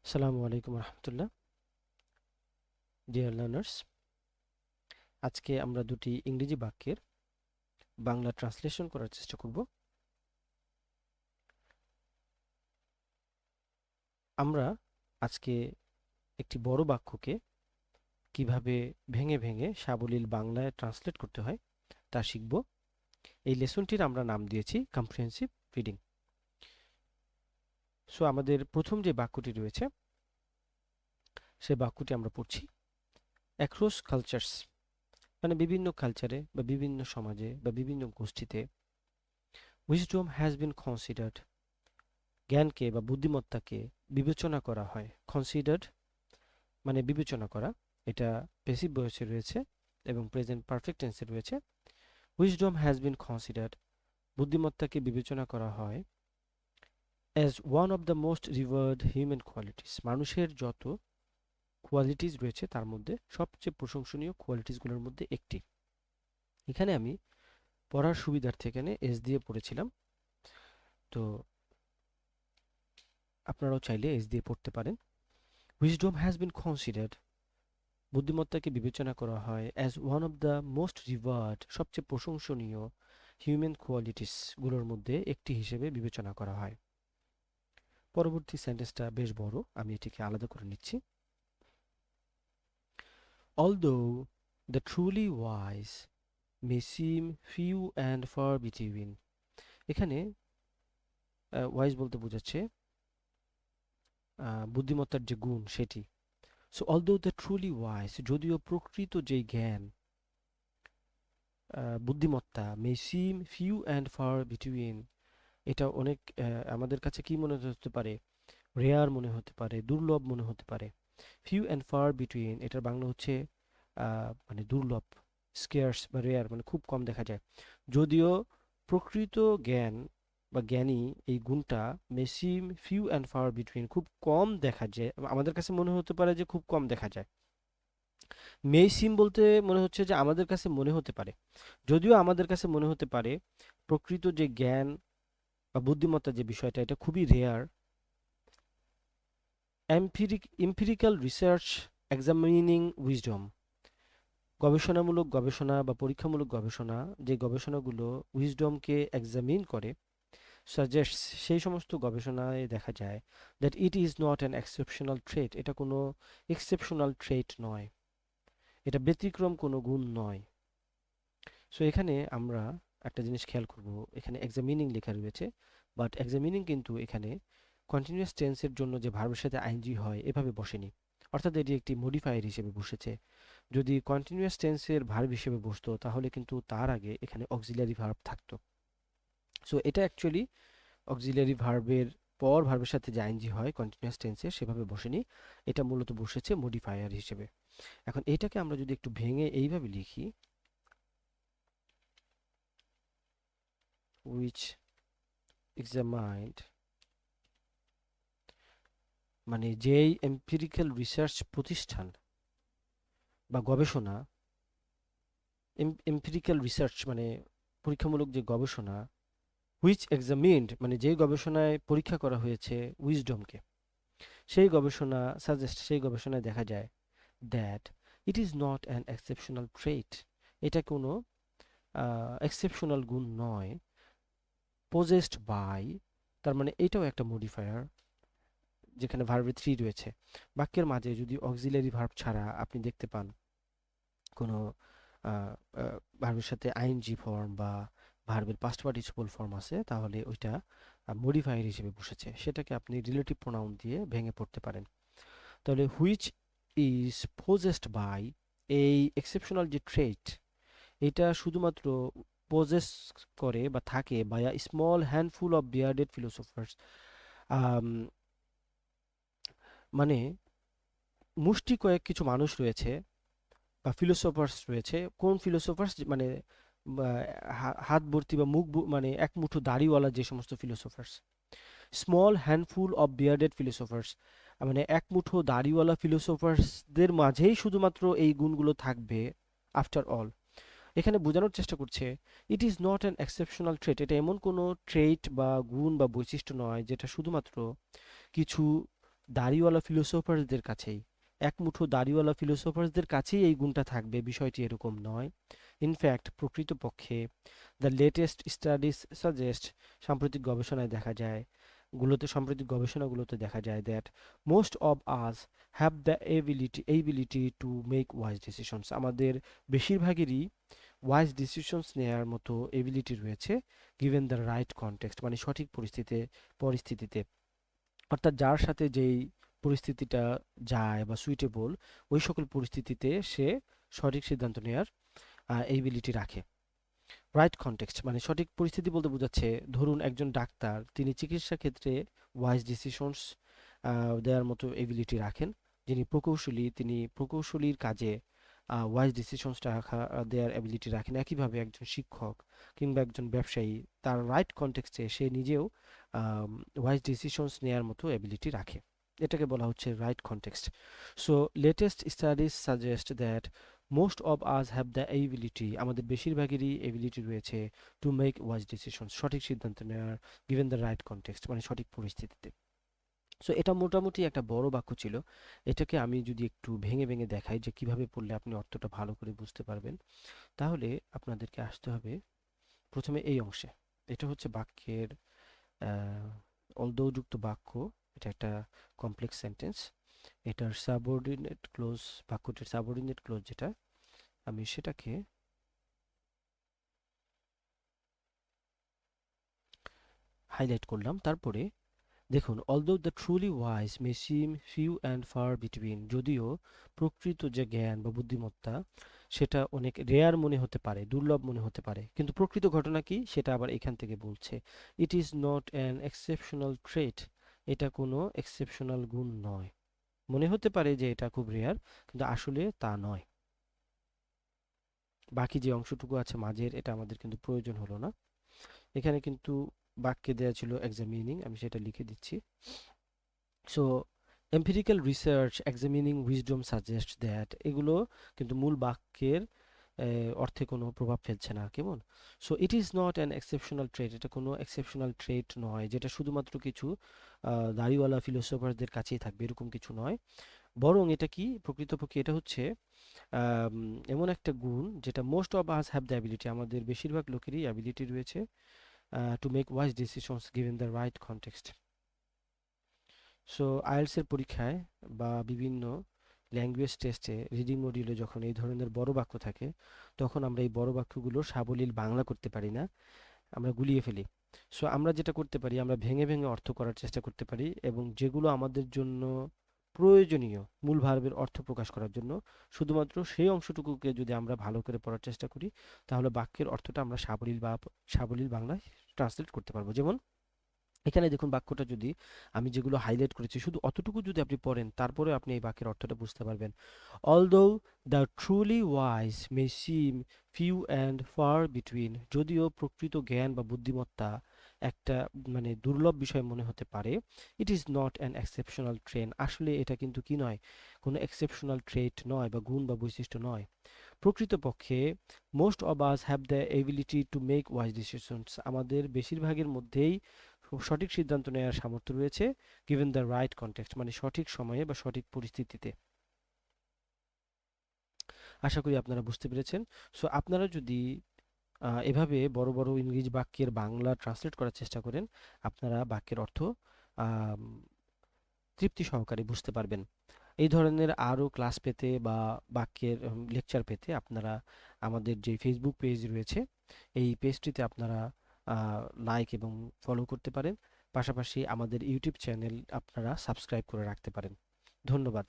আসসালামু আলাইকুম রহমতুল্লাহ। Dear learners, আজকে আমরা দুটি ইংরেজি বাক্যের বাংলা ট্রান্সলেশন করার চেষ্টা করব। আমরা আজকে একটি বড় বাক্যকে কিভাবে ভেঙে ভেঙে সাবলীল বাংলায় ট্রান্সলেট করতে হয় তা শিখব। এই লেসনটির আমরা নাম দিয়েছি কম্প্রিহেন্সিভ রিডিং। সো আমাদের প্রথম যে বাক্যটি রয়েছে সে বাক্যটি আমরা পড়ছি। অ্যাক্রস কালচারস, মানে বিভিন্ন কালচারে বা বিভিন্ন সমাজে বা বিভিন্ন গোষ্ঠীতে উইজডম হ্যাজ বিন কনসিডার্ড, জ্ঞানকে বা বুদ্ধিমত্তাকে বিবেচনা করা হয়। কনসিডার্ড মানে বিবেচনা করা, এটা প্যাসিভ ভয়েসে রয়েছে এবং প্রেজেন্ট পারফেক্ট টেন্সে রয়েছে। উইজডম হ্যাজ বিন কনসিডার্ড, বুদ্ধিমত্তাকে বিবেচনা করা হয় as one of the most revered human qualities, মানুষের যত কোয়ালিটিস রয়েছে তার মধ্যে সবচেয়ে প্রশংসনীয় কোয়ালিটিসগুলোর মধ্যে একটি। এখানে আমি পড়ার সুবিধার্থে এখানে এস দিয়ে পড়েছিলাম, তো আপনারাও চাইলে এস দিয়ে পড়তে পারেন। উইজডম হ্যাজ বিন কনসিডার্ড, বুদ্ধিমত্তাকে বিবেচনা করা হয় as one of the most revered, সবচেয়ে প্রশংসনীয় হিউম্যান কোয়ালিটিস গুলোর মধ্যে একটি হিসেবে বিবেচনা করা হয়। পরবর্তী সেন্টেন্সটা বেশ বড়, আমি এটিকে আলাদা করে নিচ্ছি। Although the truly wise may seem few and far between, এখানে ওয়াইজ বলতে বোঝাচ্ছে বুদ্ধিমত্তার যে গুণ সেটি। So although the truly wise, যদিও প্রকৃত যে জ্ঞান বুদ্ধিমত্তা মে seem few and far between, এটা অনেক আমাদের কাছে কি মনে হতে পারে, রেয়ার মনে হতে পারে, দুর্লভ মনে হতে পারে। ফিউ অ্যান্ড ফার বিটুইন, এটার বাংলা হচ্ছে মানে দুর্লভ, স্কেয়ার্স বা রেয়ার মানে খুব কম দেখা যায়। যদিও প্রকৃত জ্ঞান বা জ্ঞানী এই গুণটা মেসিম ফিউ অ্যান্ড ফার বিটুইন, খুব কম দেখা যায়, আমাদের কাছে মনে হতে পারে যে খুব কম দেখা যায়। মেইসিম বলতে মনে হচ্ছে যে আমাদের কাছে মনে হতে পারে, যদিও আমাদের কাছে মনে হতে পারে প্রকৃত যে জ্ঞান বা বুদ্ধিমত্তা যে বিষয়টা এটা খুবই rare. Empirical research examining wisdom, গবেষণামূলক গবেষণা বা পরীক্ষামূলক গবেষণা, যে গবেষণাগুলো উইজডমকে এক্সামিন করে, সাজেস্টস, সেই সমস্ত গবেষণায় দেখা যায় that it is not an exceptional trait, এটা কোনো এক্সেপশনাল ট্রেট নয়, এটা ব্যতিক্রম কোনো গুণ নয়। সো এখানে আমরা একটা জিনিস খেয়াল করব, এখানে এক্সামিনিং লেখা রয়েছে, বাট এক্সামিনিং কিন্তু এখানে কন্টিনিউয়াস টেন্সের জন্য যে ভার্বের সাথে আইএনজি হয় এভাবে বসেনি, অর্থাৎ এটি একটি মডিফায়ার হিসেবে বসেছে। যদি কন্টিনিউয়াস টেন্সের ভার্ব হিসেবে বসতো তাহলে কিন্তু তার আগে এখানে অক্সিলারি ভার্ব থাকতো। সো এটা অ্যাকচুয়ালি অক্সিলারি ভার্বের পর ভার্বের সাথে যে আইএনজি হয় কন্টিনিউয়াস টেন্সে সেভাবে বসেনি, এটা মূলত বসেছে মডিফায়ার হিসেবে। এখন এটাকে আমরা যদি একটু ভেঙে এইভাবে লিখি, which examined, মানে যেই এম্পিরিক্যাল রিসার্চ প্রতিষ্ঠান বা গবেষণা, এম্পিরিক্যাল রিসার্চ মানে পরীক্ষামূলক যে গবেষণা, হুইচ এক্সামিন্ড মানে যেই গবেষণায় পরীক্ষা করা হয়েছে উইজডমকে, সেই গবেষণা সাজেস্ট, সেই গবেষণায় দেখা যায় that it is not an exceptional trait, এটা কোনো এক্সেপশনাল গুণ নয়। পজেসড বাই, তার মানে এটাও একটা মডিফায়ার যেখানে ভার্বের থ্রি রয়েছে। বাক্যের মাঝে যদি অক্সিলারি ভার্ব ছাড়া আপনি দেখতে পান কোনো ভার্বের সাথে আইএনজি ফর্ম বা ভার্বের পাস্ট পার্টিসিপল ফর্ম আছে, তাহলে ওইটা মডিফায়ার হিসেবে বসেছে, সেটাকে আপনি রিলেটিভ প্রোনাউন দিয়ে ভেঙে পড়তে পারেন। তাহলে হুইচ ইজ পজেসড বাই, এই এক্সেপশনাল যে ট্রেট এটা শুধুমাত্র পজেস করে বা থাকে by a small handful of bearded philosophers, মানে মুষ্টি কয়েক কিছু মানুষ রয়েছে বা ফিলোসোফার্স রয়েছে। কোন ফিলোসোফার্স, মানে বা হাত ভর্তি বা মানে এক মুঠো দাড়িওয়ালা যে সমস্ত ফিলোসোফার্স, small handful of bearded philosophers, মানে এক মুঠো দাড়িওয়ালা ফিলোসোফার্সদের মাঝেই শুধুমাত্র এই গুণগুলো থাকবে। আফটার অল, এখানে বোঝানোর চেষ্টা করছে it is not an exceptional trait, এটা এমন কোনো ট্রেট বা গুণ বা বৈশিষ্ট্য নয় যেটা শুধুমাত্র কিছু দাড়িওয়ালা ফিলোসোফারদের কাছেই, এক মুঠো দাড়িওয়ালা ফিলোসোফারদের কাছেই এই গুণটা থাকবে, বিষয়টি এরকম নয়। ইনফ্যাক্ট প্রকৃতপক্ষে দ্য লেটেস্ট স্টাডিজ সাজেস্ট, সাম্প্রতিক গবেষণায় দেখা যায়, সাম্প্রতিক গবেষণাগুলোতে দেখা যায় that most of us have the ability to make wise decisions, আমাদের বেশিরভাগেরই ওয়াইজ ডিসিশনস নেওয়ার মতো এবিলিটি রয়েছে, গিভেন দ্য রাইট কনটেক্সট, মানে সঠিক পরিস্থিতিতে, অর্থাৎ যার সাথে যেই পরিস্থিতিটা যায় বা সুইটেবল, ওই সকল পরিস্থিতিতে সে সঠিক সিদ্ধান্ত নেওয়ার এবিলিটি রাখে। রাইট কনটেক্সট মানে সঠিক পরিস্থিতি বলতে বোঝাচ্ছে, ধরুন একজন ডাক্তার, তিনি চিকিৎসা ক্ষেত্রে ওয়াইজ ডিসিশনস দেওয়ার মতো এবিলিটি রাখেন। যিনি প্রকৌশলী, তিনি প্রকৌশলীর কাজে ওয়াইজ ডিসিশনসটা দেওয়ার এবিলিটি রাখেন। একইভাবে একজন শিক্ষক কিংবা একজন ব্যবসায়ী, তার রাইট কনটেক্সটে সে নিজেও ওয়াইজ ডিসিশনস নেওয়ার মতো এবিলিটি রাখে। এটাকে বলা হচ্ছে right context. So latest studies suggest that most of us have the ability, আমাদের বেশিরভাগেরই এবিলিটি রয়েছে টু মেক ওয়াইজ ডিসিশন, সঠিক সিদ্ধান্ত নেওয়ার, গিভেন দ্য রাইট কনটেক্সট মানে সঠিক পরিস্থিতিতে। সো এটা মোটামুটি একটা বড় বাক্য ছিল। এটাকে আমি যদি একটু ভেঙে ভেঙে দেখাই যে কিভাবে পড়লে আপনি অর্থটা ভালো করে বুঝতে পারবেন, তাহলে আপনাদেরকে আসতে হবে প্রথমে এই অংশে। এটা হচ্ছে বাক্যের অলদো যুক্ত বাক্য, এটা একটা কমপ্লেক্স সেন্টেন্স। এটার সাবঅর্ডিনেট ক্লোজ, বাক্যটির সাবঅর্ডিনেট ক্লোজ যেটা, আমি সেটাকে হাইলাইট করলাম। তারপরে দেখুন, although the truly wise may seem few and far between, যদিও প্রকৃত যে জ্ঞান বা বুদ্ধিমত্তা সেটা অনেক রেয়ার মনে হতে পারে, দুর্লভ মনে হতে পারে, কিন্তু প্রকৃত ঘটনা কি সেটা আবার এখান থেকে বলছে। It is not an exceptional trait, এটা কোনো এক্সেপশনাল গুণ নয়। মনে হতে পারে যে এটা খুব রেয়ার, কিন্তু আসলে তা নয়। বাকি যে অংশটুকু আছে মাঝের, এটা আমাদের কিন্তু প্রয়োজন হলো না। এখানে কিন্তু বাক্যে দেওয়া ছিল এক্সামিনিং, আমি সেটা লিখে দিচ্ছি। So empirical research examining wisdom suggest that, এগুলো কিন্তু মূল বাক্যের অর্থে কোনো প্রভাব ফেলছে না, কেমন? So it is not an exceptional trait, এটা কোনো এক্সেপশনাল ট্রেট নয় যেটা শুধুমাত্র কিছু দাড়িওয়ালা ফিলোসোফারদের কাছেই থাকবে, এরকম কিছু নয়। বরং এটা কি, প্রকৃতপক্ষে এটা হচ্ছে এমন একটা গুণ যেটা most of us have the ability, আমাদের বেশিরভাগ লোকেরই অ্যাবিলিটি রয়েছে to make wise decisions given the right context. So IELTS পরীক্ষায় বা বিভিন্ন ল্যাঙ্গুয়েজ টেস্টে রিডিং মডিউলে যখন এই ধরনের বড় বাক্য থাকে, তখন আমরা এই বড় বাক্যগুলো সাবলীল বাংলা করতে পারি না, আমরা গুলিয়ে ফেলি। সো আমরা যেটা করতে পারি, আমরা ভেঙে ভেঙে অর্থ করার চেষ্টা করতে পারি, এবং যেগুলো আমাদের জন্য প্রয়োজনীয় মূল ভার্বের অর্থ প্রকাশ করার জন্য, শুধুমাত্র সেই অংশটুকুকে যদি আমরা ভালো করে পড়ার চেষ্টা করি, তাহলে বাক্যের অর্থটা আমরা সাবলীল বাংলায় ট্রান্সলেট করতে পারবো। যেমন এখানে দেখুন, বাক্যটা যদি আমি যেগুলো হাইলাইট করেছি শুধু অতটুকু যদি আপনি পড়েন, তারপরে আপনি এই বাক্যের অর্থটা বুঝতে পারবেন। Although the truly wise may seem few and far between, যদিও প্রকৃত জ্ঞান বা বুদ্ধিমত্তা একটা মানে দুর্লভ বিষয় মনে হতে পারে, ইট is not an exceptional train, আসলে এটা কিন্তু কি নয়, কোনো এক্সেপশনাল ট্রেট নয় বা গুণ বা বৈশিষ্ট্য নয়। প্রকৃতপক্ষে most of us have the ability to make wise decisions, আমাদের বেশিরভাগের মধ্যেই সঠিক সিদ্ধান্ত নেওয়ার সামর্থ্য রয়েছে, গিভেন দ্য রাইট কনটেক্সট মানে সঠিক সময়ে বা সঠিক পরিস্থিতিতে। আশা করি আপনারা বুঝতে পেরেছেন। সো আপনারা যদি এভাবে বড় বড় ইংরেজি বাক্যের বাংলা ট্রান্সলেট করার চেষ্টা করেন, আপনারা বাক্যের অর্থ আম, তৃপ্তি সহকারে বুঝতে পারবেন। এই ধরনের আরও ক্লাস পেতে বা বাক্যের লেকচার পেতে আপনারা আমাদের যে ফেসবুক পেজ রয়েছে, এই পেজটিতে আপনারা লাইক এবং ফলো করতে পারেন। পাশাপাশি আমাদের ইউটিউব চ্যানেল আপনারা সাবস্ক্রাইব করে রাখতে পারেন। ধন্যবাদ।